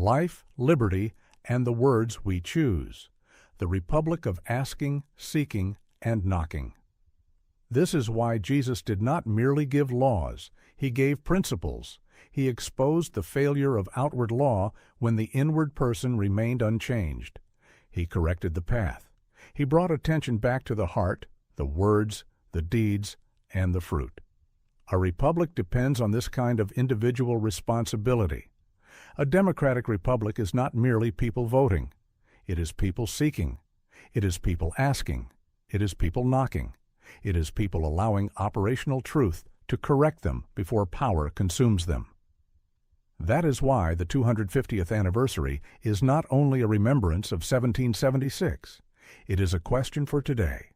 life, liberty, and the words we choose. The republic of asking, seeking, and knocking. This is why Jesus did not merely give laws. He gave principles. He exposed the failure of outward law when the inward person remained unchanged. He corrected the path. He brought attention back to the heart, the words, the deeds, and the fruit. A republic depends on this kind of individual responsibility. A democratic republic is not merely people voting. It is people seeking. It is people asking. It is people knocking. It is people allowing operational truth to correct them before power consumes them. That is why the 250th anniversary is not only a remembrance of 1776. It is a question for today.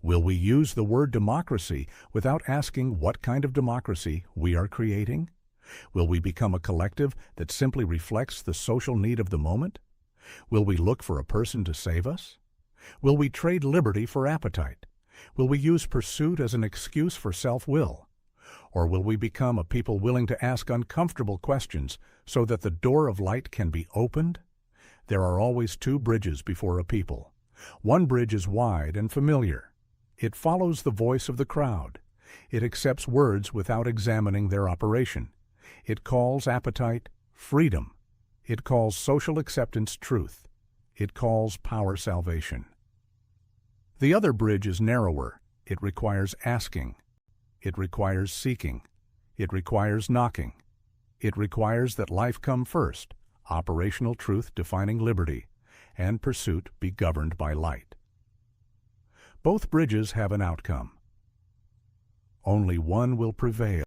Will we use the word democracy without asking what kind of democracy we are creating? Will we become a collective that simply reflects the social need of the moment? Will we look for a person to save us? Will we trade liberty for appetite? Will we use pursuit as an excuse for self-will? Or will we become a people willing to ask uncomfortable questions so that the door of light can be opened? There are always two bridges before a people. One bridge is wide and familiar. It follows the voice of the crowd. It accepts words without examining their operation. It calls appetite freedom. It calls social acceptance truth. It calls power salvation. The other bridge is narrower. It requires asking. It requires seeking. It requires knocking. It requires that life come first, operational truth defining liberty, and pursuit be governed by light. Both bridges have an outcome. Only one will prevail.